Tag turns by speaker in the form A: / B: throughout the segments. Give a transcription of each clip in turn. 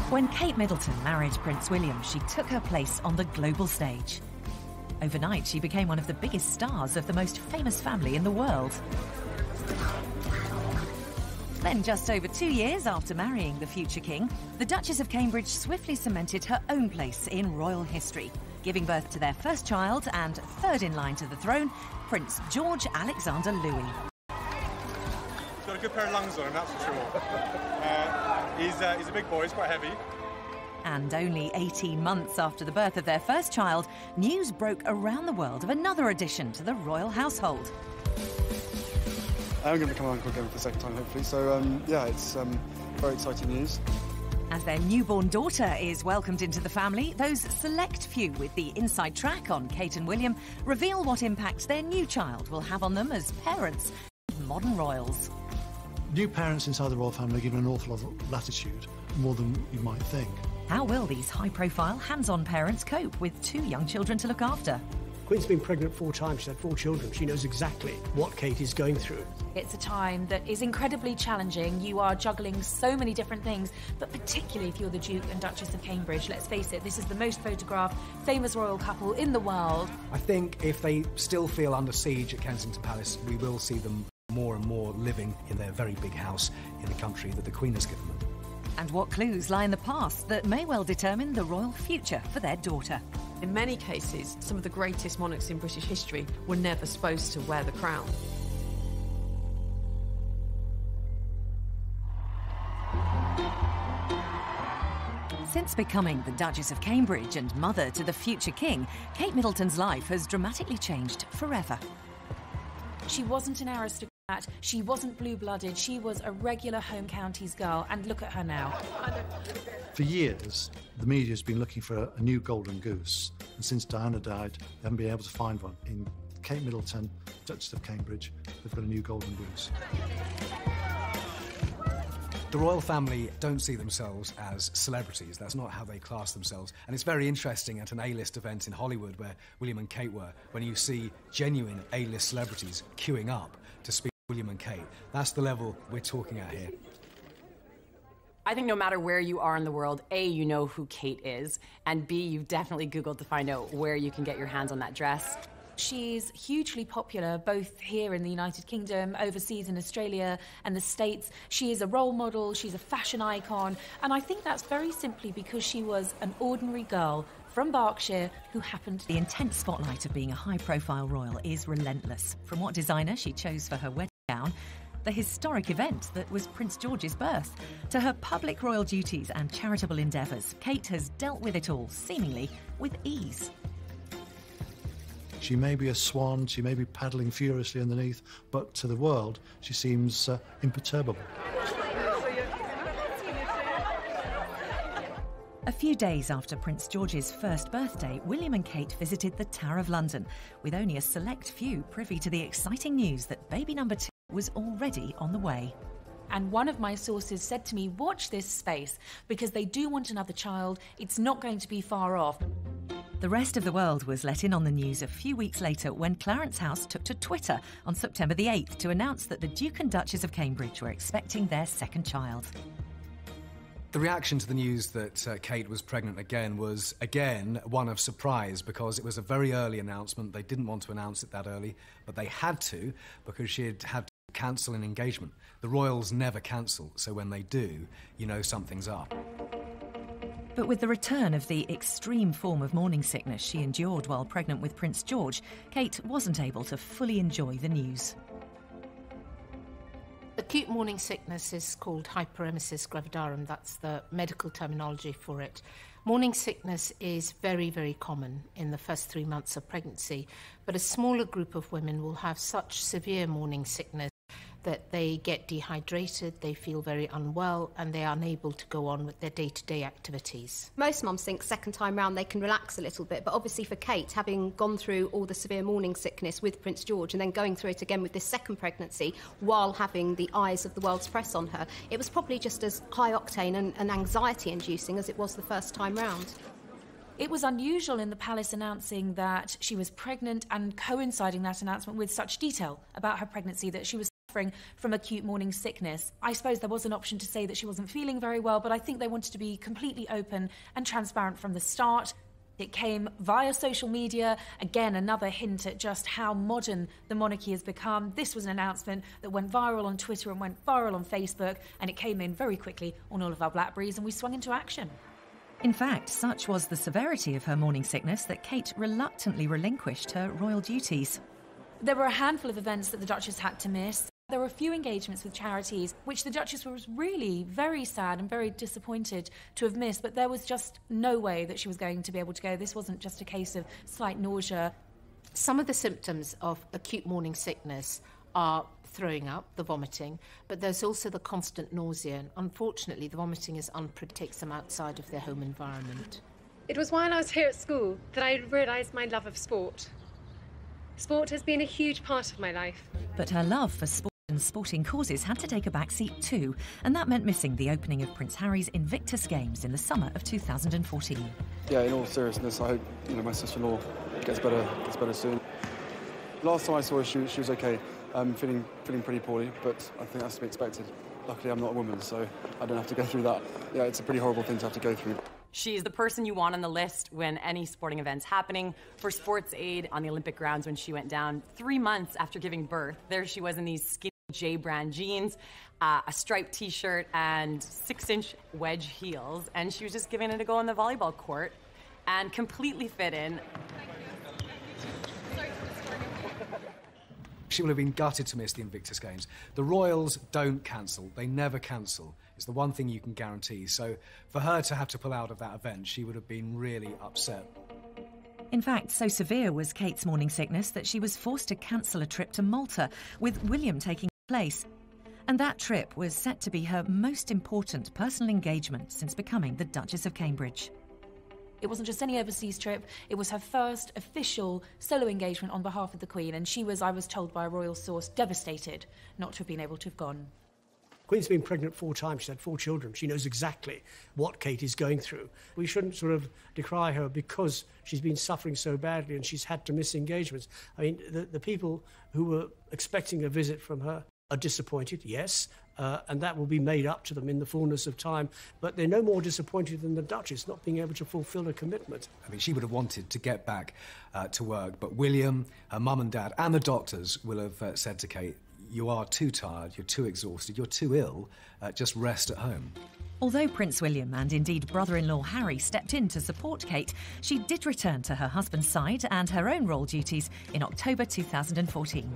A: When Kate Middleton married Prince William, she took her place on the global stage. Overnight, she became one of the biggest stars of the most famous family in the world. Then, just over 2 years after marrying the future king, the Duchess of Cambridge swiftly cemented her own place in royal history, giving birth to their first child and third in line to the throne, Prince George Alexander Louis.
B: He's got a good pair of lungs on him, that's for sure. He's a big boy, he's quite heavy.
A: And only 18 months after the birth of their first child, news broke around the world of another addition to the royal household.
C: I'm going to become uncle again for the second time, hopefully. So, it's very exciting news.
A: As their newborn daughter is welcomed into the family, those select few with the inside track on Kate and William reveal what impact their new child will have on them as parents and modern royals.
D: New parents inside the royal family are given an awful lot of latitude, more than you might think.
A: How will these high-profile, hands-on parents cope with 2 young children to look after?
E: Queen's been pregnant 4 times, she's had 4 children. She knows exactly what Kate is going through.
F: It's a time that is incredibly challenging. You are juggling so many different things, but particularly if you're the Duke and Duchess of Cambridge. Let's face it, this is the most photographed, famous royal couple in the world.
G: I think if they still feel under siege at Kensington Palace, we will see them more and more living in their very big house in the country that the Queen has given them.
A: And what clues lie in the past that may well determine the royal future for their daughter?
H: In many cases, some of the greatest monarchs in British history were never supposed to wear the crown.
A: Since becoming the Duchess of Cambridge and mother to the future king, Kate Middleton's life has dramatically changed forever.
F: She wasn't an aristocrat, she wasn't blue-blooded, she was a regular home counties girl, and look at her now.
D: For years, the media has been looking for a new golden goose, and since Diana died, they haven't been able to find one. In Kate Middleton, Duchess of Cambridge, they've got a new golden goose.
G: The royal family don't see themselves as celebrities. That's not how they class themselves. And it's very interesting at an A-list event in Hollywood where William and Kate were, when you see genuine A-list celebrities queuing up to speak to William and Kate. That's the level we're talking at here.
I: I think no matter where you are in the world, A, you know who Kate is, and B, you've definitely Googled to find out where you can get your hands on that dress.
F: She's hugely popular, both here in the United Kingdom, overseas in Australia and the States. She is a role model, she's a fashion icon, and I think that's very simply because she was an ordinary girl from Berkshire who happened...
A: The intense spotlight of being a high-profile royal is relentless. From what designer she chose for her wedding gown, the historic event that was Prince George's birth, to her public royal duties and charitable endeavours, Kate has dealt with it all, seemingly with ease.
D: She may be a swan, she may be paddling furiously underneath, but to the world, she seems imperturbable.
A: A few days after Prince George's first birthday, William and Kate visited the Tower of London, with only a select few privy to the exciting news that baby number 2 was already on the way.
F: And one of my sources said to me, watch this space, because they do want another child. It's not going to be far off.
A: The rest of the world was let in on the news a few weeks later when Clarence House took to Twitter on September the 8th to announce that the Duke and Duchess of Cambridge were expecting their second child.
G: The reaction to the news that Kate was pregnant again was, again, one of surprise, because it was a very early announcement. They didn't want to announce it that early, but they had to, because she had had to cancel an engagement. The royals never cancel, so when they do, you know something's up.
A: But with the return of the extreme form of morning sickness she endured while pregnant with Prince George, Kate wasn't able to fully enjoy the news.
J: Acute morning sickness is called hyperemesis gravidarum. That's the medical terminology for it. Morning sickness is very, very common in the first 3 months of pregnancy, but a smaller group of women will have such severe morning sickness that they get dehydrated, they feel very unwell, and they are unable to go on with their day-to-day activities.
K: Most mums think second time round they can relax a little bit, but obviously for Kate, having gone through all the severe morning sickness with Prince George and then going through it again with this second pregnancy while having the eyes of the world's press on her, it was probably just as high-octane and anxiety-inducing as it was the first time round.
F: It was unusual in the palace announcing that she was pregnant and coinciding that announcement with such detail about her pregnancy that she was suffering from acute morning sickness. I suppose there was an option to say that she wasn't feeling very well, but I think they wanted to be completely open and transparent from the start. It came via social media. Again, another hint at just how modern the monarchy has become. This was an announcement that went viral on Twitter and went viral on Facebook, and it came in very quickly on all of our BlackBerries, and we swung into action.
A: In fact, such was the severity of her morning sickness that Kate reluctantly relinquished her royal duties.
F: There were a handful of events that the Duchess had to miss. There were a few engagements with charities, which the Duchess was really very sad and very disappointed to have missed, but there was just no way that she was going to be able to go. This wasn't just a case of slight nausea.
J: Some of the symptoms of acute morning sickness are throwing up, the vomiting, but there's also the constant nausea, and unfortunately the vomiting takes them outside of their home environment.
L: It was while I was here at school that I realised my love of sport. Sport has been a huge part of my life.
A: But her love for sport and sporting causes had to take a backseat too, and that meant missing the opening of Prince Harry's Invictus Games in the summer of 2014.
C: Yeah, in all seriousness, I hope my sister-in-law gets better soon. Last time I saw her, she was okay, feeling pretty poorly, but I think that's to be expected. Luckily, I'm not a woman, so I don't have to go through that. Yeah, it's a pretty horrible thing to have to go through.
I: She's the person you want on the list when any sporting event's happening. For Sports Aid on the Olympic grounds when she went down 3 months after giving birth, there she was in these skinny J-brand jeans, a striped T-shirt and 6-inch wedge heels, and she was just giving it a go on the volleyball court and completely fit in.
G: She will have been gutted to miss the Invictus Games. The royals don't cancel. They never cancel. It's the one thing you can guarantee. So for her to have to pull out of that event, she would have been really upset.
A: In fact, so severe was Kate's morning sickness that she was forced to cancel a trip to Malta, with William taking place. And that trip was set to be her most important personal engagement since becoming the Duchess of Cambridge.
F: It wasn't just any overseas trip, it was her first official solo engagement on behalf of the Queen, and she was, I was told by a royal source, devastated not to have been able to have gone.
E: Queen's been pregnant 4 times, she's had 4 children. She knows exactly what Kate is going through. We shouldn't sort of decry her because she's been suffering so badly and she's had to miss engagements. I mean, the people who were expecting a visit from her are disappointed, yes, and that will be made up to them in the fullness of time, but they're no more disappointed than the Duchess not being able to fulfil a commitment.
G: I mean, she would have wanted to get back to work, but William, her mum and dad, and the doctors will have said to Kate, you are too tired, you're too exhausted, you're too ill, just rest at home.
A: Although Prince William and indeed brother-in-law Harry stepped in to support Kate, she did return to her husband's side and her own royal duties in October 2014.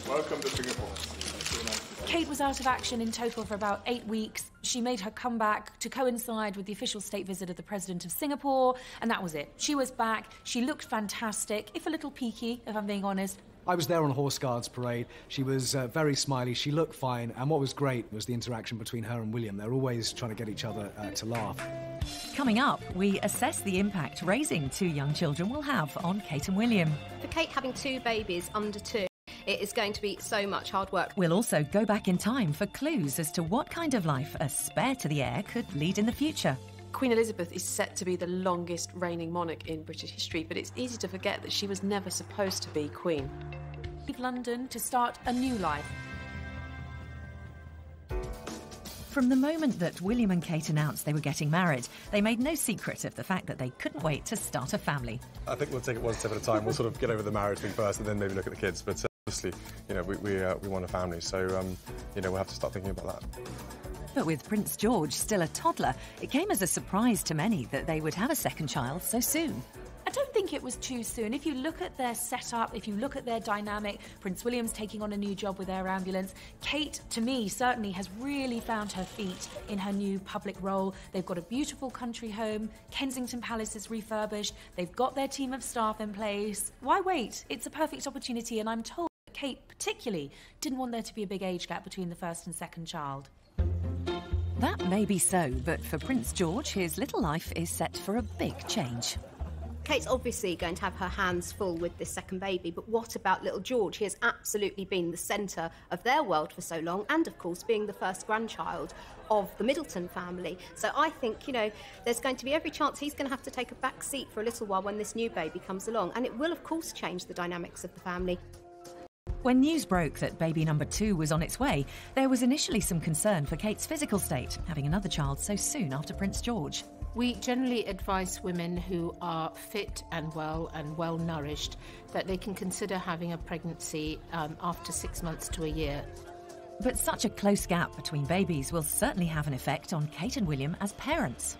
B: Welcome to Singapore.
F: Kate was out of action in total for about 8 weeks. She made her comeback to coincide with the official state visit of the President of Singapore, and that was it. She was back. She looked fantastic, if a little peaky, if I'm being honest.
G: I was there on Horse Guards Parade. She was very smiley. She looked fine. And what was great was the interaction between her and William. They're always trying to get each other to laugh.
A: Coming up, we assess the impact raising 2 young children will have on Kate and William.
K: For Kate having 2 babies under 2, it is going to be so much hard work.
A: We'll also go back in time for clues as to what kind of life a spare to the heir could lead in the future.
H: Queen Elizabeth is set to be the longest reigning monarch in British history, but it's easy to forget that she was never supposed to be Queen.
F: Leave London to start a new life.
A: From the moment that William and Kate announced they were getting married, they made no secret of the fact that they couldn't wait to start a family.
B: I think we'll take it one step at a time. We'll sort of get over the marriage thing first and then maybe look at the kids. But obviously, we want a family, so we'll have to start thinking about that.
A: But with Prince George still a toddler, it came as a surprise to many that they would have a second child so soon.
F: I don't think it was too soon. If you look at their setup, if you look at their dynamic, Prince William's taking on a new job with Air Ambulance. Kate, to me, certainly has really found her feet in her new public role. They've got a beautiful country home. Kensington Palace is refurbished. They've got their team of staff in place. Why wait? It's a perfect opportunity, and I'm told that Kate particularly didn't want there to be a big age gap between the first and second child.
A: That may be so, but for Prince George, his little life is set for a big change.
K: Kate's obviously going to have her hands full with this second baby, but what about little George? He has absolutely been the centre of their world for so long, and of course being the first grandchild of the Middleton family. So I think, there's going to be every chance he's going to have to take a back seat for a little while when this new baby comes along, and it will of course change the dynamics of the family.
A: When news broke that baby number 2 was on its way, there was initially some concern for Kate's physical state, having another child so soon after Prince George.
J: We generally advise women who are fit and well nourished that they can consider having a pregnancy after 6 months to a year.
A: But such a close gap between babies will certainly have an effect on Kate and William as parents.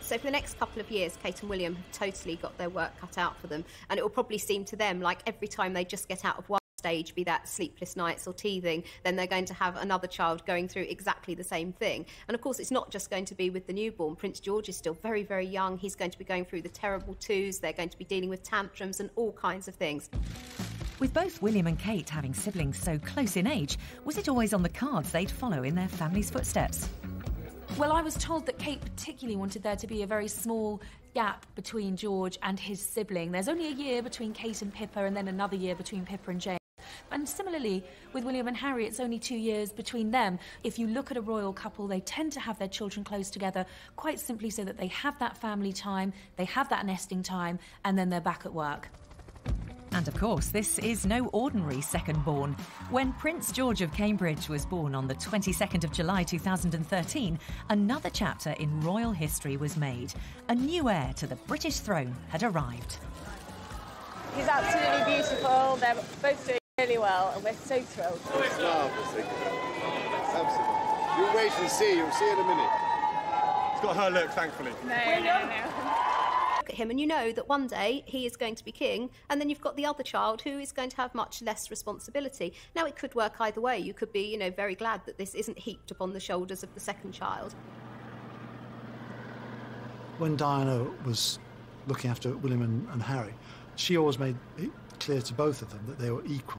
K: So for the next couple of years, Kate and William have totally got their work cut out for them, and it will probably seem to them like every time they just get out of one stage, be that sleepless nights or teething, then they're going to have another child going through exactly the same thing. And of course, it's not just going to be with the newborn. Prince George is still very, very young. He's going to be going through the terrible twos. They're going to be dealing with tantrums and all kinds of things.
A: With both William and Kate having siblings so close in age, was it always on the cards they'd follow in their family's footsteps?
F: Well, I was told that Kate particularly wanted there to be a very small gap between George and his sibling. There's only a year between Kate and Pippa, and then another year between Pippa and James. And similarly, with William and Harry, it's only 2 years between them. If you look at a royal couple, they tend to have their children close together, quite simply so that they have that family time, they have that nesting time, and then they're back at work.
A: And of course, this is no ordinary second-born. When Prince George of Cambridge was born on the 22nd of July 2013, another chapter in royal history was made. A new heir to the British throne had arrived.
M: He's absolutely beautiful. They're both doing really well, and we're so thrilled.
N: It's marvellous. Absolutely. You'll wait and see. You'll see in a minute.
B: It's got her look, thankfully.
M: No.
K: Look at him and you know that one day he is going to be king, and then you've got the other child who is going to have much less responsibility. Now, it could work either way. You could be, very glad that this isn't heaped upon the shoulders of the second child.
D: When Diana was looking after William and Harry, she always made it clear to both of them that they were equal,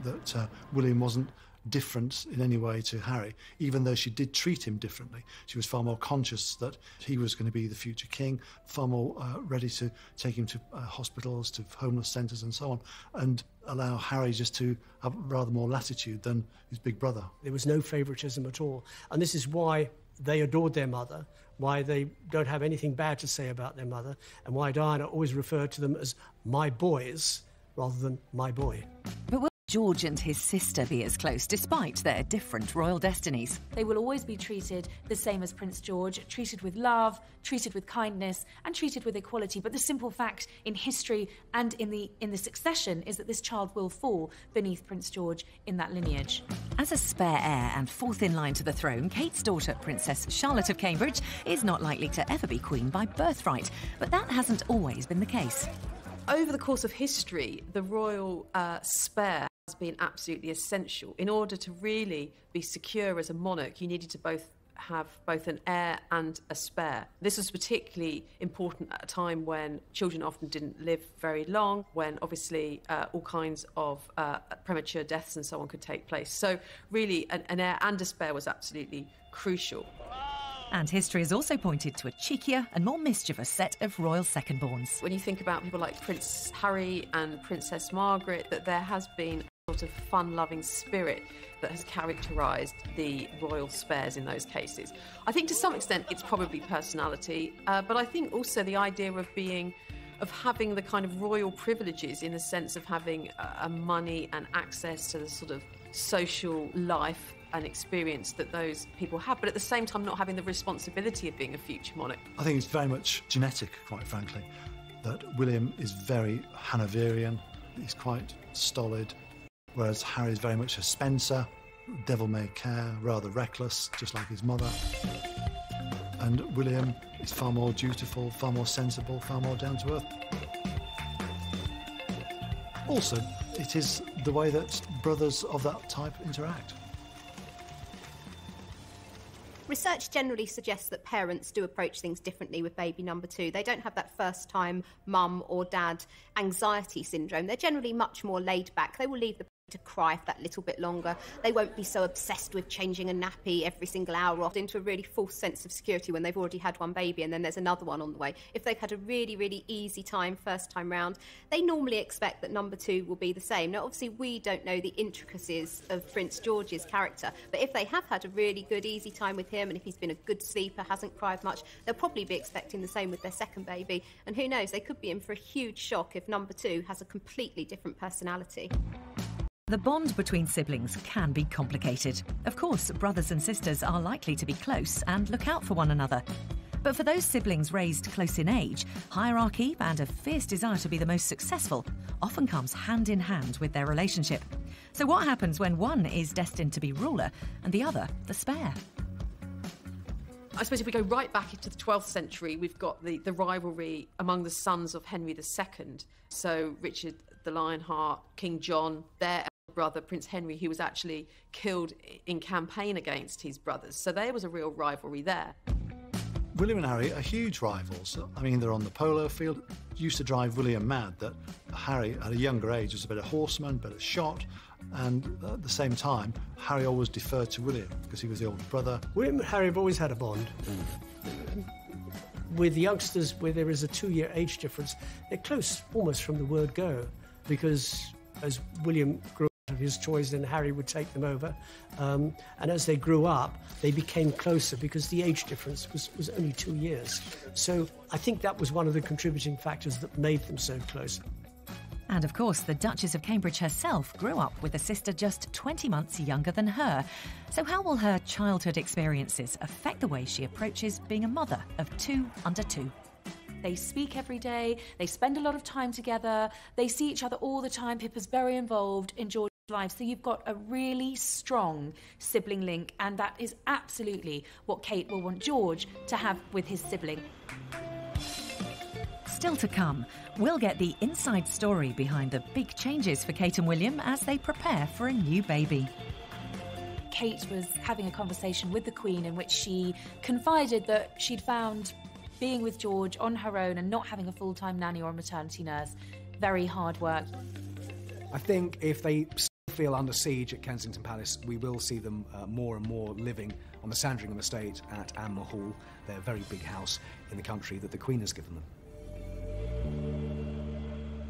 D: that William wasn't different in any way to Harry, even though she did treat him differently. She was far more conscious that he was going to be the future king, far more ready to take him to hospitals, to homeless centres and so on, and allow Harry just to have rather more latitude than his big brother.
E: There was no favouritism at all, and this is why they adored their mother, why they don't have anything bad to say about their mother, and why Diana always referred to them as my boys rather than my boy.
A: But will George and his sister be as close, despite their different royal destinies?
F: They will always be treated the same as Prince George, treated with love, treated with kindness, and treated with equality. But the simple fact in history and in the succession is that this child will fall beneath Prince George in that lineage.
A: As a spare heir and fourth in line to the throne, Kate's daughter, Princess Charlotte of Cambridge, is not likely to ever be queen by birthright. But that hasn't always been the case.
H: Over the course of history, the royal spare has been absolutely essential. In order to really be secure as a monarch, you needed to have both an heir and a spare. This was particularly important at a time when children often didn't live very long, when obviously all kinds of premature deaths and so on could take place. So really, an heir and a spare was absolutely crucial.
A: And history has also pointed to a cheekier and more mischievous set of royal second-borns.
H: When you think about people like Prince Harry and Princess Margaret, that there has been a sort of fun-loving spirit that has characterised the royal spares in those cases. I think to some extent it's probably personality, but I think also the idea of having the kind of royal privileges in the sense of having money and access to the sort of social life and experience that those people have, but at the same time not having the responsibility of being a future monarch.
D: I think it's very much genetic, quite frankly, that William is very Hanoverian, he's quite stolid, whereas Harry is very much a Spencer, devil-may-care, rather reckless, just like his mother. And William is far more dutiful, far more sensible, far more down-to-earth. Also, it is the way that brothers of that type interact.
K: Research generally suggests that parents do approach things differently with baby number 2. They don't have that first-time mum or dad anxiety syndrome. They're generally much more laid back. They will leave the to cry for that little bit longer. They won't be so obsessed with changing a nappy every single hour, off into a really false sense of security when they've already had one baby and then there's another one on the way. If they've had a really, really easy time first time round, they normally expect that number 2 will be the same. Now, obviously, we don't know the intricacies of Prince George's character, but if they have had a really good, easy time with him and if he's been a good sleeper, hasn't cried much, they'll probably be expecting the same with their second baby. And who knows, they could be in for a huge shock if number 2 has a completely different personality.
A: The bond between siblings can be complicated. Of course, brothers and sisters are likely to be close and look out for one another. But for those siblings raised close in age, hierarchy and a fierce desire to be the most successful often comes hand in hand with their relationship. So what happens when one is destined to be ruler and the other the spare?
H: I suppose if we go right back into the 12th century, we've got the rivalry among the sons of Henry II. So Richard the Lionheart, King John, their elder brother, Prince Henry, who was actually killed in campaign against his brothers. So there was a real rivalry there.
D: William and Harry are huge rivals. I mean, they're on the polo field. It used to drive William mad that Harry, at a younger age, was a better horseman, better shot, and at the same time, Harry always deferred to William because he was the older brother.
E: William and Harry have always had a bond. With youngsters, where there is a 2-year age difference, they're close almost from the word go, because as William grew of his toys, then Harry would take them over. And as they grew up, they became closer because the age difference was only 2 years. So I think that was one of the contributing factors that made them so close.
A: And of course, the Duchess of Cambridge herself grew up with a sister just 20 months younger than her. So how will her childhood experiences affect the way she approaches being a mother of 2 under 2?
F: They speak every day, they spend a lot of time together, they see each other all the time. Pippa's very involved in George's life. So you've got a really strong sibling link, and that is absolutely what Kate will want George to have with his sibling.
A: Still to come, we'll get the inside story behind the big changes for Kate and William as they prepare for a new baby.
F: Kate was having a conversation with the Queen in which she confided that she'd found being with George on her own and not having a full-time nanny or a maternity nurse very hard work.
G: I think if they feel under siege at Kensington Palace, we will see them more and more living on the Sandringham estate at Anmer Hall, their very big house in the country that the Queen has given them.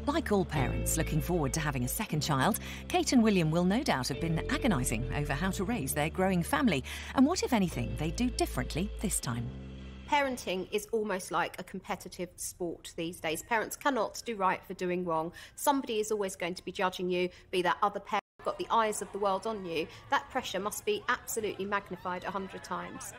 A: Like all parents looking forward to having a second child, Kate and William will no doubt have been agonising over how to raise their growing family and what, if anything, they do differently this time.
K: Parenting is almost like a competitive sport these days. Parents cannot do right for doing wrong. Somebody is always going to be judging you, be that other parent, got the eyes of the world on you. That pressure must be absolutely magnified 100 times.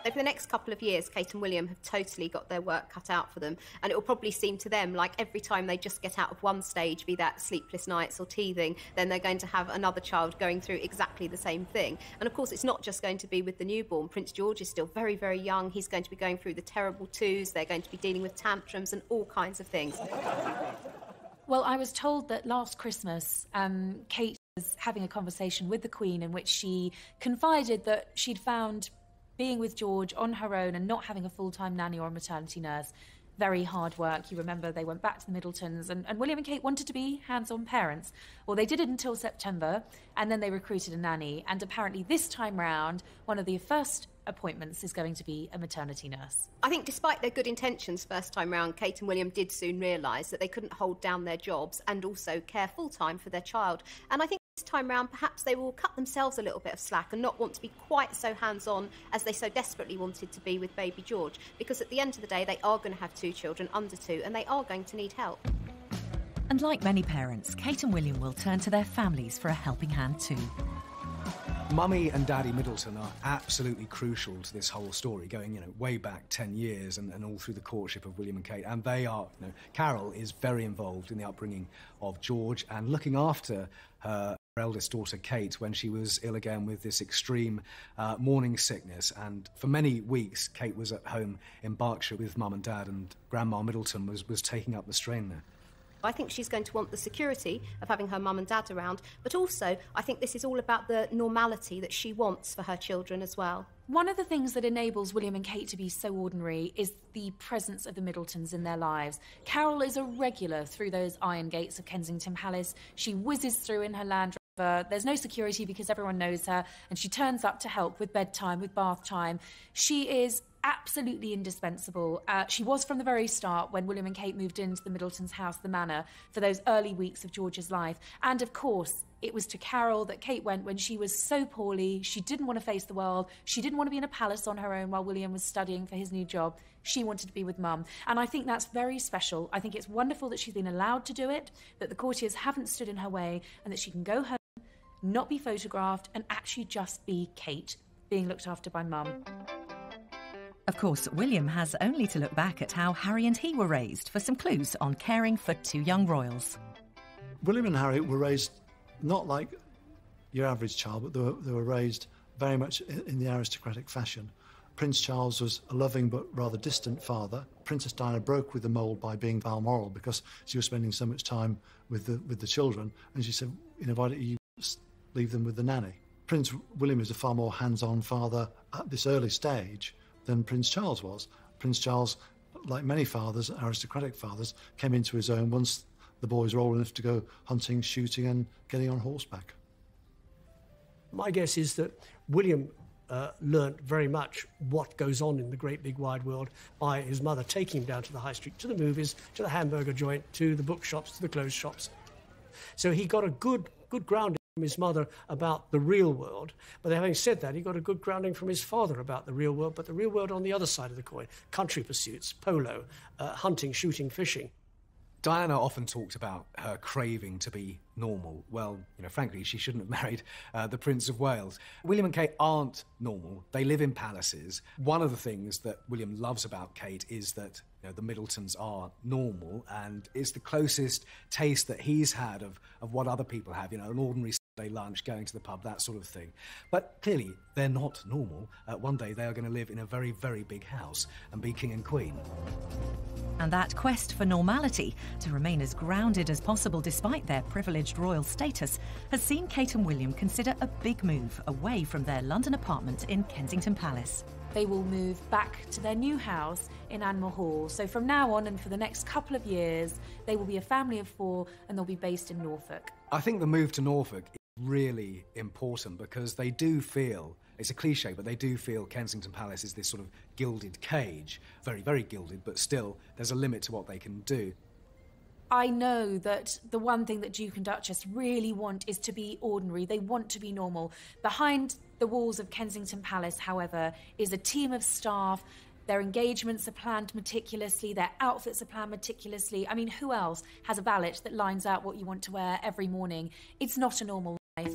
K: Over the next couple of years, Kate and William have totally got their work cut out for them, and it will probably seem to them like every time they just get out of one stage, be that sleepless nights or teething, then they're going to have another child going through exactly the same thing. And of course, it's not just going to be with the newborn. Prince George is still very, very young. He's going to be going through the terrible twos. They're going to be dealing with tantrums and all kinds of things.
F: Well, I was told that last Christmas, Kate was having a conversation with the Queen in which she confided that she'd found being with George on her own and not having a full-time nanny or a maternity nurse very hard work. You remember they went back to the Middletons, and William and Kate wanted to be hands-on parents. Well, they did it until September, and then they recruited a nanny, and apparently this time round, one of the first appointments is going to be a maternity nurse.
K: I think despite their good intentions first time round, Kate and William did soon realise that they couldn't hold down their jobs and also care full-time for their child. And I think this time round, perhaps they will cut themselves a little bit of slack and not want to be quite so hands-on as they so desperately wanted to be with baby George, because at the end of the day, they are going to have 2 children under 2, and they are going to need help.
A: And like many parents, Kate and William will turn to their families for a helping hand too.
G: Mummy and Daddy Middleton are absolutely crucial to this whole story, going, way back 10 years and all through the courtship of William and Kate. And they are, Carol is very involved in the upbringing of George and looking after her eldest daughter, Kate, when she was ill again with this extreme morning sickness. And for many weeks, Kate was at home in Berkshire with Mum and Dad, and Grandma Middleton was taking up the strain there.
K: I think she's going to want the security of having her mum and dad around, but also I think this is all about the normality that she wants for her children as well.
F: One of the things that enables William and Kate to be so ordinary is the presence of the Middletons in their lives. Carol is a regular through those iron gates of Kensington Palace. She whizzes through in her Land Rover. There's no security because everyone knows her, and she turns up to help with bedtime, with bath time. She is absolutely indispensable. She was from the very start when William and Kate moved into the Middletons' house, the Manor, for those early weeks of George's life. And of course, it was to Carol that Kate went when she was so poorly. She didn't want to face the world. She didn't want to be in a palace on her own while William was studying for his new job. She wanted to be with Mum. And I think that's very special. I think it's wonderful that she's been allowed to do it, that the courtiers haven't stood in her way, and that she can go home not be photographed, and actually just be Kate, being looked after by Mum.
A: Of course, William has only to look back at how Harry and he were raised for some clues on caring for two young royals.
D: William and Harry were raised not like your average child, but they were raised very much in the aristocratic fashion. Prince Charles was a loving but rather distant father. Princess Diana broke with the mould by being Balmoral because she was spending so much time with the children, and she said, why don't you leave them with the nanny? Prince William is a far more hands-on father at this early stage than Prince Charles was. Prince Charles, like many fathers, aristocratic fathers, came into his own once the boys were old enough to go hunting, shooting and getting on horseback.
E: My guess is that William learnt very much what goes on in the great big wide world by his mother taking him down to the high street, to the movies, to the hamburger joint, to the bookshops, to the clothes shops. So he got a good grounding from his mother about the real world. But having said that, he got a good grounding from his father about the real world, but the real world on the other side of the coin. Country pursuits, polo, hunting, shooting, fishing.
G: Diana often talked about her craving to be normal. Well, frankly, she shouldn't have married the Prince of Wales. William and Kate aren't normal. They live in palaces. One of the things that William loves about Kate is that the Middletons are normal, and it's the closest taste that he's had of what other people have, an ordinary Saturday lunch, going to the pub, that sort of thing. But clearly, they're not normal. One day they are going to live in a very, very big house and be king and queen.
A: And that quest for normality, to remain as grounded as possible despite their privileged royal status, has seen Kate and William consider a big move away from their London apartment in Kensington Palace.
F: They will move back to their new house in Anmore Hall. So from now on and for the next couple of years, they will be a family of 4 and they'll be based in Norfolk.
G: I think the move to Norfolk is really important because they do feel, it's a cliche, but they do feel Kensington Palace is this sort of gilded cage. Very, very gilded, but still, there's a limit to what they can do.
F: I know that the one thing that Duke and Duchess really want is to be ordinary. They want to be normal. Behind the walls of Kensington Palace, however, is a team of staff. Their engagements are planned meticulously. Their outfits are planned meticulously. I mean, who else has a valet that lines out what you want to wear every morning? It's not a normal life.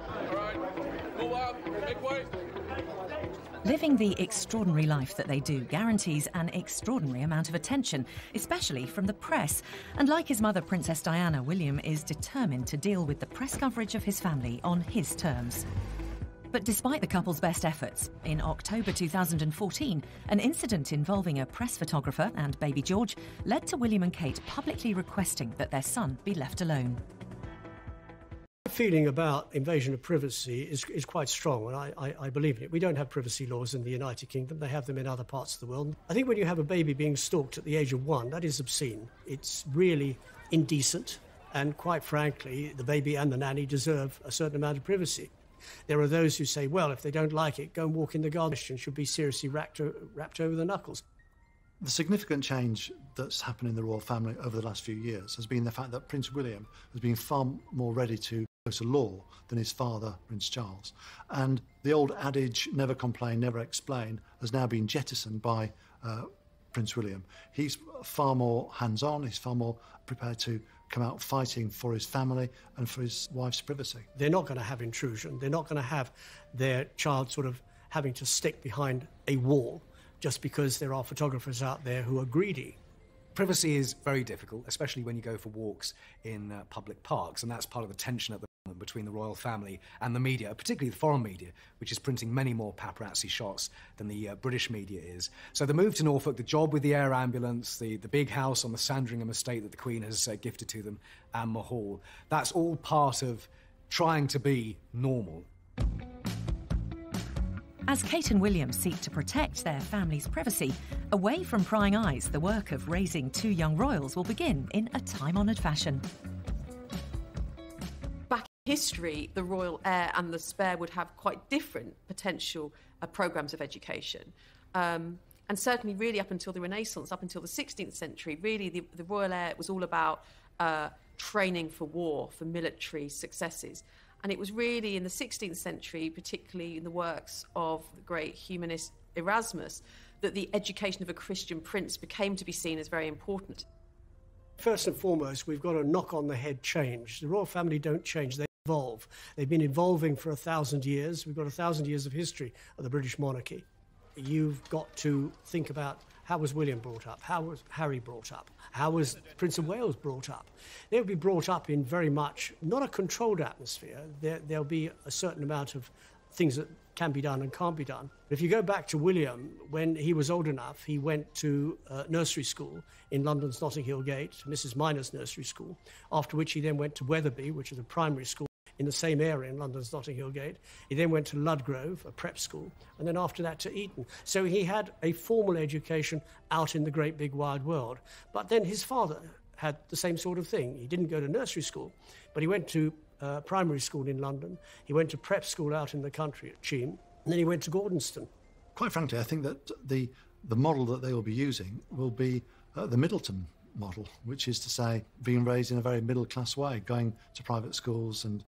N: All right, move up, make way.
A: Living the extraordinary life that they do guarantees an extraordinary amount of attention, especially from the press. And like his mother, Princess Diana, William is determined to deal with the press coverage of his family on his terms. But despite the couple's best efforts, in October 2014, an incident involving a press photographer and baby George led to William and Kate publicly requesting that their son be left alone.
E: The feeling about invasion of privacy is quite strong, and I believe in it. We don't have privacy laws in the United Kingdom. They have them in other parts of the world. I think when you have a baby being stalked at the age of 1, that is obscene. It's really indecent, and quite frankly, the baby and the nanny deserve a certain amount of privacy. There are those who say, well, if they don't like it, go and walk in the garden and should be seriously wrapped over the knuckles.
D: The significant change that's happened in the royal family over the last few years has been the fact that Prince William has been far more ready to go to law than his father, Prince Charles. And the old adage, never complain, never explain, has now been jettisoned by Prince William. He's far more hands-on, he's far more prepared to come out fighting for his family and for his wife's privacy.
E: They're not going to have intrusion. They're not going to have their child sort of having to stick behind a wall just because there are photographers out there who are greedy.
G: Privacy is very difficult, especially when you go for walks in public parks, and that's part of the tension at the moment between the royal family and the media, particularly the foreign media, which is printing many more paparazzi shots than the British media is. So the move to Norfolk, the job with the air ambulance, the big house on the Sandringham estate that the Queen has gifted to them, Anmore Hall, that's all part of trying to be normal.
A: As Kate and William seek to protect their family's privacy, away from prying eyes, the work of raising 2 young royals will begin in a time-honoured fashion.
H: Back in history, the royal heir and the spare would have quite different potential programmes of education. And certainly really up until the Renaissance, up until the 16th century, really the royal heir was all about training for war, for military successes. And it was really in the 16th century, particularly in the works of the great humanist Erasmus, that the education of a Christian prince became to be seen as very important.
E: First and foremost, we've got a knock-on-the-head change. The royal family don't change. They evolve. They've been evolving for 1,000 years. We've got 1,000 years of history of the British monarchy. You've got to think about how was William brought up, how was Harry brought up, how was Prince of Wales brought up. They'll be brought up in very much, not a controlled atmosphere. There'll be a certain amount of things that can be done and can't be done. If you go back to William, when he was old enough, he went to nursery school in London's Notting Hill Gate, Mrs. Minor's nursery school, after which he then went to Wetherby, which is a primary school in the same area in London's Notting Hill Gate. He then went to Ludgrove, a prep school, and then after that to Eton. So he had a formal education out in the great big wide world. But then his father had the same sort of thing. He didn't go to nursery school, but he went to primary school in London. He went to prep school out in the country at Cheam, and then he went to Gordonston.
D: Quite frankly, I think that the model that they will be using will be the Middleton model, which is to say being raised in a very middle-class way, going to private schools and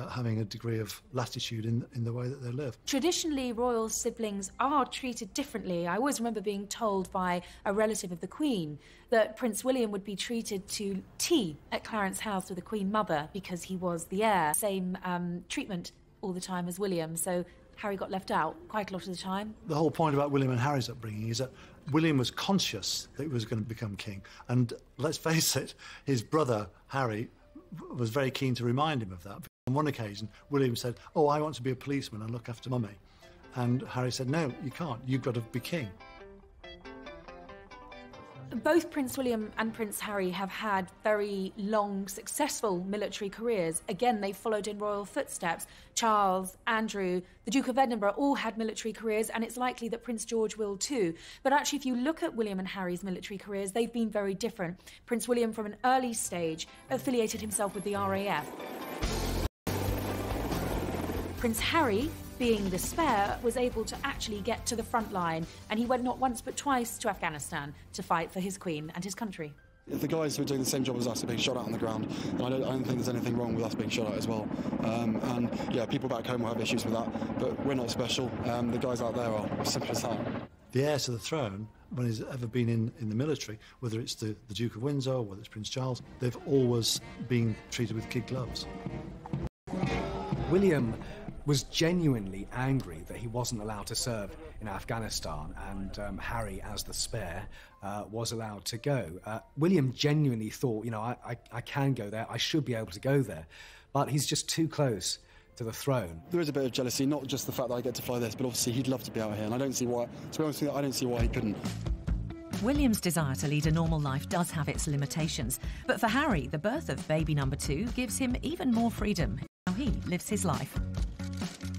D: having a degree of latitude in the way that they live.
F: Traditionally, royal siblings are treated differently. I always remember being told by a relative of the Queen that Prince William would be treated to tea at Clarence House with the Queen Mother because he was the heir. Same treatment all the time as William, so Harry got left out quite a lot of the time.
D: The whole point about William and Harry's upbringing is that William was conscious that he was going to become king, and let's face it, his brother Harry was very keen to remind him of that. On one occasion, William said, "Oh, I want to be a policeman and look after Mummy." And Harry said, "No, you can't. You've got to be king."
F: Both Prince William and Prince Harry have had very long, successful military careers. Again, they followed in royal footsteps. Charles, Andrew, the Duke of Edinburgh all had military careers, and it's likely that Prince George will too. But actually, if you look at William and Harry's military careers, they've been very different. Prince William, from an early stage, affiliated himself with the RAF. Prince Harry, being the spare, was able to actually get to the front line, and he went not once but twice to Afghanistan to fight for his Queen and his country.
C: If the guys who are doing the same job as us are being shot at on the ground, and I don't think there's anything wrong with us being shot at as well. And yeah, people back home will have issues with that, but we're not special. The guys out there are, simple as that.
D: The heir to the throne, when he's ever been in the military, whether it's the Duke of Windsor, whether it's Prince Charles, they've always been treated with kid gloves.
G: William was genuinely angry that he wasn't allowed to serve in Afghanistan, and Harry, as the spare, was allowed to go. William genuinely thought, I can go there, I should be able to go there, but he's just too close to the throne.
C: There is a bit of jealousy, not just the fact that I get to fly this, but obviously he'd love to be out here, and I don't see why, to be honest with you, I don't see why he couldn't.
A: William's desire to lead a normal life does have its limitations, but for Harry, the birth of baby number 2 gives him even more freedom in how he lives his life.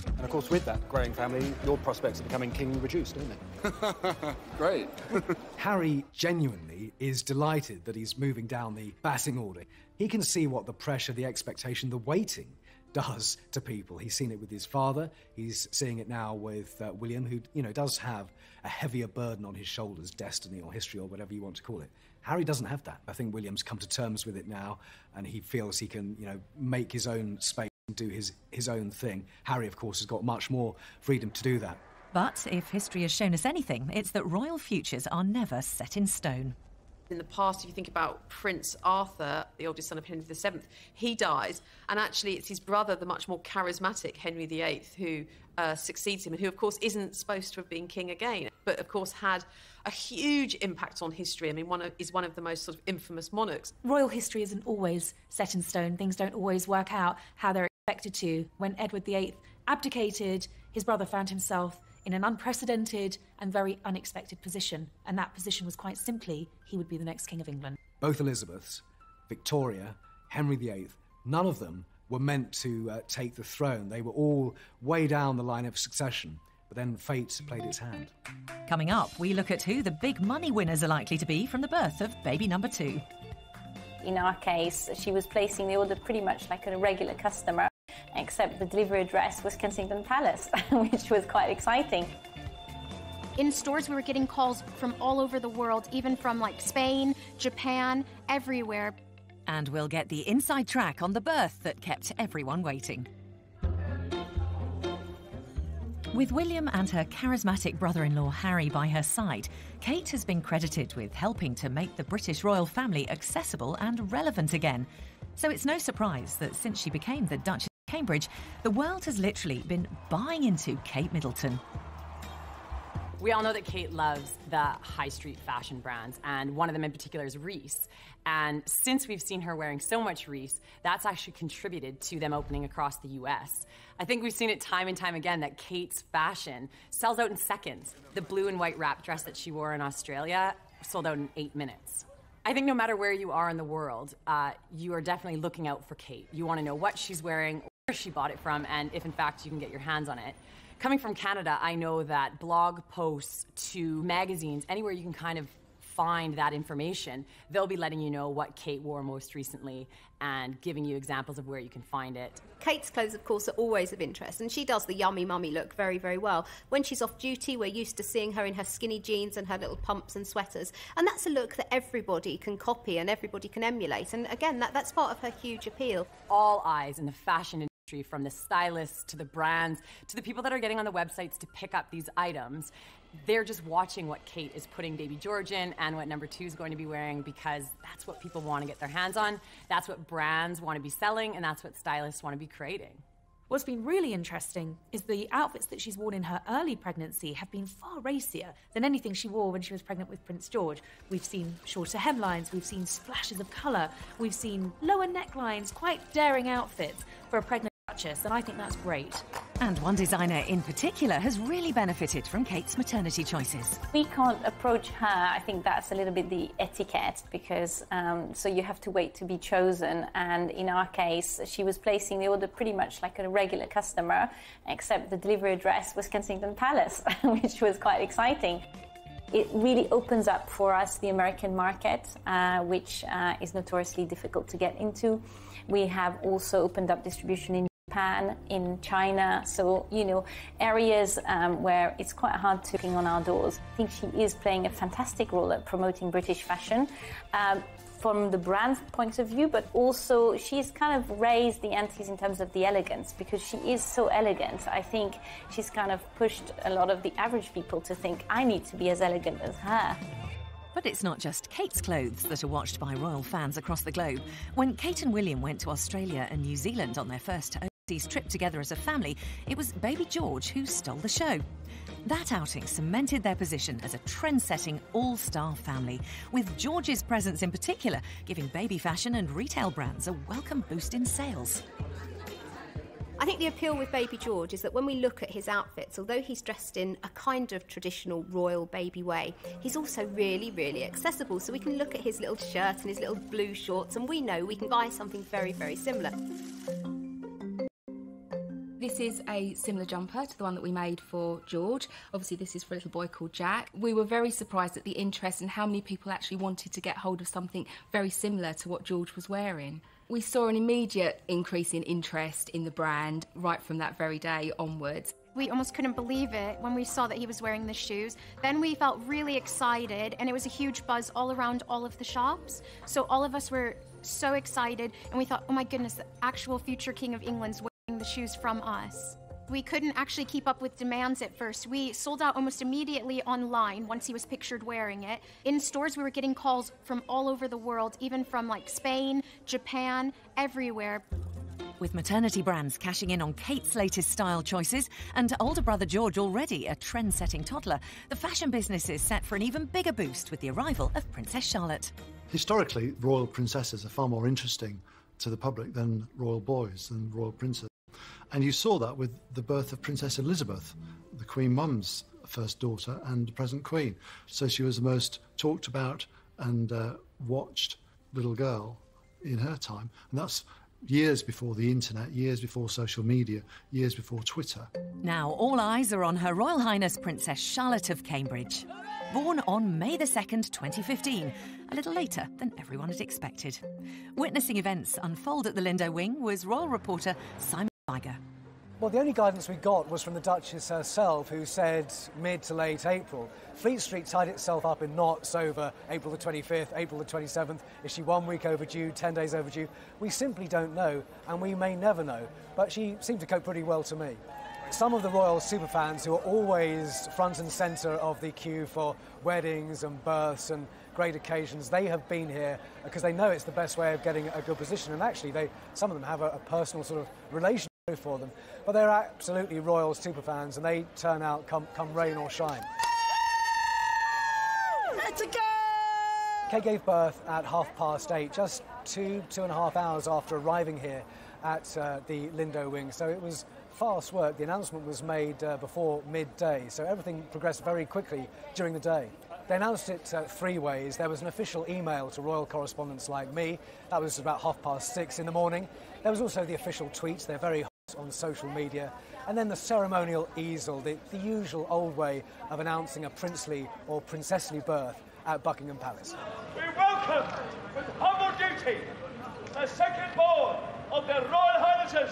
O: And of course, with that growing family, your prospects of becoming king reduce, don't they?
C: Great.
G: Harry genuinely is delighted that he's moving down the batting order. He can see what the pressure, the expectation, the waiting does to people. He's seen it with his father. He's seeing it now with William, who, does have a heavier burden on his shoulders, destiny or history or whatever you want to call it. Harry doesn't have that. I think William's come to terms with it now, and he feels he can, make his own space and do his own thing. Harry, of course, has got much more freedom to do that.
A: But if history has shown us anything, it's that royal futures are never set in stone.
H: In the past, if you think about Prince Arthur, the oldest son of Henry VII, he dies, and actually it's his brother, the much more charismatic Henry VIII, who succeeds him, and who, of course, isn't supposed to have been king again, but, of course, had a huge impact on history. I mean, is one of the most sort of infamous monarchs.
F: Royal history isn't always set in stone. Things don't always work out how they're expected to. When Edward VIII abdicated, his brother found himself in an unprecedented and very unexpected position. And that position was quite simply, he would be the next King of England.
G: Both Elizabeths, Victoria, Henry VIII, none of them were meant to take the throne. They were all way down the line of succession. But then fate played its hand.
A: Coming up, we look at who the big money winners are likely to be from the birth of baby number 2.
P: In our case, she was placing the order pretty much like a regular customer, except the delivery address was Kensington Palace, which was quite exciting.
K: In stores, we were getting calls from all over the world, even from Spain, Japan, everywhere.
A: And we'll get the inside track on the birth that kept everyone waiting. With William and her charismatic brother-in-law Harry by her side, Kate has been credited with helping to make the British royal family accessible and relevant again. So it's no surprise that since she became the Duchess Cambridge, the world has literally been buying into Kate Middleton.
I: We all know that Kate loves the high street fashion brands, and one of them in particular is Reiss. And since we've seen her wearing so much Reiss, that's actually contributed to them opening across the US. I think we've seen it time and time again that Kate's fashion sells out in seconds. The blue and white wrap dress that she wore in Australia sold out in 8 minutes. I think no matter where you are in the world, you are definitely looking out for Kate. You want to know what she's wearing, where she bought it from, and if in fact you can get your hands on it. Coming from Canada, I know that blog posts to magazines, anywhere you can kind of find that information, they'll be letting you know what Kate wore most recently and giving you examples of where you can find it.
K: Kate's clothes, of course, are always of interest, and she does the yummy mummy look very, very well. When she's off duty, we're used to seeing her in her skinny jeans and her little pumps and sweaters, and that's a look that everybody can copy and everybody can emulate, and again, that's part of her huge appeal.
I: All eyes in the fashion industry, from the stylists to the brands to the people that are getting on the websites to pick up these items, they're just watching what Kate is putting Baby George in and what number 2 is going to be wearing, because that's what people want to get their hands on, that's what brands want to be selling, and that's what stylists want to be creating.
F: What's been really interesting is the outfits that she's worn in her early pregnancy have been far racier than anything she wore when she was pregnant with Prince George. We've seen shorter hemlines, we've seen splashes of colour, we've seen lower necklines, quite daring outfits for a pregnant Duchess, and I think that's great.
A: And one designer in particular has really benefited from Kate's maternity choices.
P: We can't approach her. I think that's a little bit the etiquette, because so you have to wait to be chosen, and in our case she was placing the order pretty much like a regular customer, except the delivery address was Kensington Palace, which was quite exciting. It really opens up for us the American market, which is notoriously difficult to get into. We have also opened up distribution in Japan, in China, so, you know, areas where it's quite hard to knock on our doors. I think she is playing a fantastic role at promoting British fashion from the brand point of view, but also she's kind of raised the antes in terms of the elegance, because she is so elegant. I think she's kind of pushed a lot of the average people to think, I need to be as elegant as her.
A: But it's not just Kate's clothes that are watched by royal fans across the globe. When Kate and William went to Australia and New Zealand on their first overseas trip together as a family, it was Baby George who stole the show. That outing cemented their position as a trend-setting all-star family, with George's presence in particular giving baby fashion and retail brands a welcome boost in sales.
K: I think the appeal with Baby George is that when we look at his outfits, although he's dressed in a kind of traditional royal baby way, he's also really, really accessible. So we can look at his little shirt and his little blue shorts, and we know we can buy something very, very similar.
Q: This is a similar jumper to the one that we made for George. Obviously, this is for a little boy called Jack. We were very surprised at the interest and how many people actually wanted to get hold of something very similar to what George was wearing. We saw an immediate increase in interest in the brand right from that very day onwards.
R: We almost couldn't believe it when we saw that he was wearing the shoes. Then we felt really excited, and it was a huge buzz all around all of the shops. So all of us were so excited, and we thought, oh my goodness, the actual future King of England's wearing the shoes from us. We couldn't actually keep up with demands at first. We sold out almost immediately online once he was pictured wearing it. In stores, we were getting calls from all over the world, even from like Spain, Japan, everywhere.
A: With maternity brands cashing in on Kate's latest style choices and older brother George already a trend-setting toddler, the fashion business is set for an even bigger boost with the arrival of Princess Charlotte.
D: Historically, royal princesses are far more interesting to the public than royal boys, than royal princes. And you saw that with the birth of Princess Elizabeth, the Queen Mum's first daughter and present Queen. So she was the most talked about and watched little girl in her time. And that's years before the internet, years before social media, years before Twitter.
A: Now all eyes are on Her Royal Highness Princess Charlotte of Cambridge. Born on May the 2nd, 2015, a little later than everyone had expected. Witnessing events unfold at the Lindo Wing was royal reporter Simon Biger.
O: Well, the only guidance we got was from the Duchess herself, who said mid to late April. Fleet Street tied itself up in knots over April the 25th, April the 27th. Is she 1 week overdue, 10 days overdue? We simply don't know, and we may never know. But she seemed to cope pretty well to me. Some of the royal superfans who are always front and centre of the queue for weddings and births and great occasions, they have been here because they know it's the best way of getting a good position. And actually, some of them have a personal sort of relation for them. But they're absolutely royal superfans, and they turn out come rain or shine. Kate gave birth at 8:30, just 2.5 hours after arriving here at the Lindo Wing. So it was fast work. The announcement was made before midday, so everything progressed very quickly during the day. They announced it 3 ways. There was an official email to royal correspondents like me. That was about 6:30 in the morning. There was also the official tweets. They're very hot on social media. And then the ceremonial easel, the usual old way of announcing a princely or princessly birth at Buckingham Palace.
S: We welcome with humble duty the second born of their Royal Highnesses,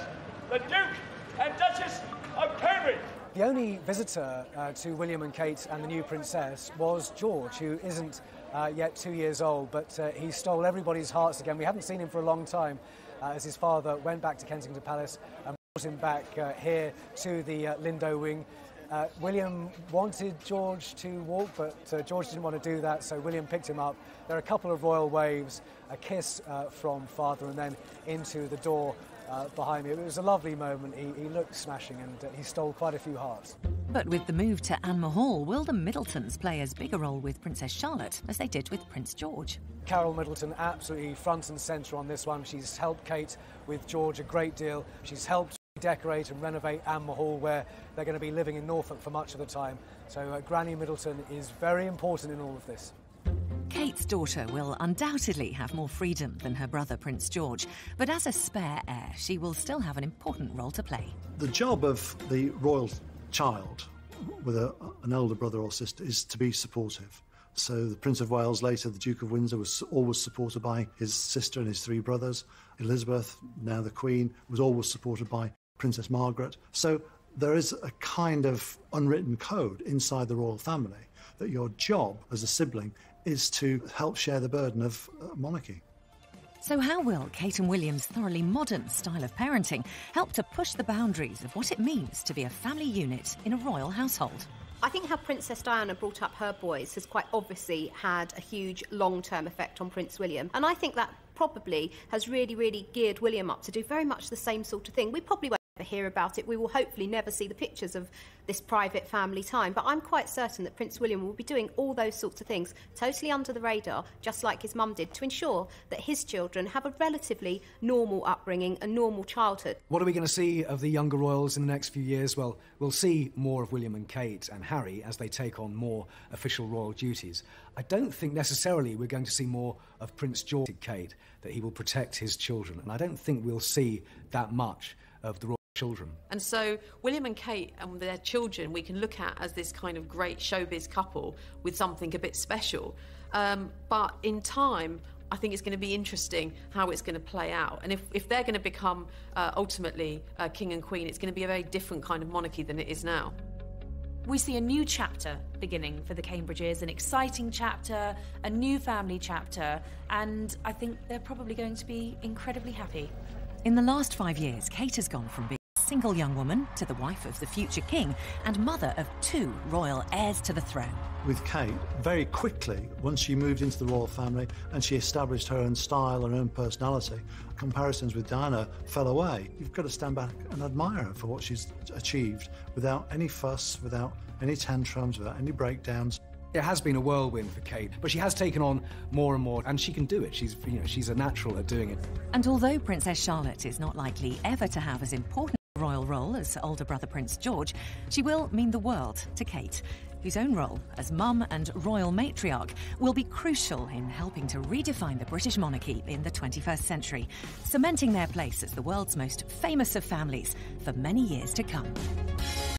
S: the Duke and Duchess of Cambridge.
O: The only visitor to William and Kate and the new princess was George, who isn't yet 2 years old, but he stole everybody's hearts again. We haven't seen him for a long time, as his father went back to Kensington Palace and brought him back here to the Lindo Wing. William wanted George to walk, but George didn't want to do that, so William picked him up. There are a couple of royal waves, a kiss from father, and then into the door behind me. It was a lovely moment. He looked smashing, and he stole quite a few hearts.
A: But with the move to Anne Mahal, will the Middletons play as big a role with Princess Charlotte as they did with Prince George?
O: Carol Middleton absolutely front and centre on this one. She's helped Kate with George a great deal. She's helped decorate and renovate Anne Mahal, where they're going to be living in Norfolk for much of the time. So Granny Middleton is very important in all of this.
A: Kate's daughter will undoubtedly have more freedom than her brother Prince George, but as a spare heir, she will still have an important role to play.
D: The job of the royal child with an older brother or sister is to be supportive. So the Prince of Wales, later the Duke of Windsor, was always supported by his sister and his 3 brothers. Elizabeth, now the Queen, was always supported by Princess Margaret. So there is a kind of unwritten code inside the royal family that your job as a sibling is to help share the burden of monarchy.
A: So how will Kate and William's thoroughly modern style of parenting help to push the boundaries of what it means to be a family unit in a royal household?
K: I think how Princess Diana brought up her boys has quite obviously had a huge long-term effect on Prince William. And I think that probably has really, really geared William up to do very much the same sort of thing. We probably won't ever hear about it. We will hopefully never see the pictures of this private family time. But I'm quite certain that Prince William will be doing all those sorts of things totally under the radar, just like his mum did, to ensure that his children have a relatively normal upbringing, a normal childhood.
G: What are we going to see of the younger royals in the next few years? Well, we'll see more of William and Kate and Harry as they take on more official royal duties. I don't think necessarily we're going to see more of Prince George and Kate, that he will protect his children. And I don't think we'll see that much of the royal children.
H: And so William and Kate and their children we can look at as this kind of great showbiz couple with something a bit special. But in time, I think it's going to be interesting how it's going to play out. And if they're going to become ultimately king and queen, it's going to be a very different kind of monarchy than it is now.
F: We see a new chapter beginning for the Cambridges, an exciting chapter, a new family chapter, and I think they're probably going to be incredibly happy.
A: In the last 5 years, Kate has gone from being a single young woman to the wife of the future king and mother of 2 royal heirs to the throne.
D: With Kate, very quickly, once she moved into the royal family and she established her own style and her own personality, comparisons with Diana fell away. You've got to stand back and admire her for what she's achieved without any fuss, without any tantrums, without any breakdowns.
G: It has been a whirlwind for Kate, but she has taken on more and more, and she can do it. She's a natural at doing it.
A: And although Princess Charlotte is not likely ever to have as important a royal role as older brother Prince George, she will mean the world to Kate, whose own role as mum and royal matriarch will be crucial in helping to redefine the British monarchy in the 21st century, cementing their place as the world's most famous of families for many years to come.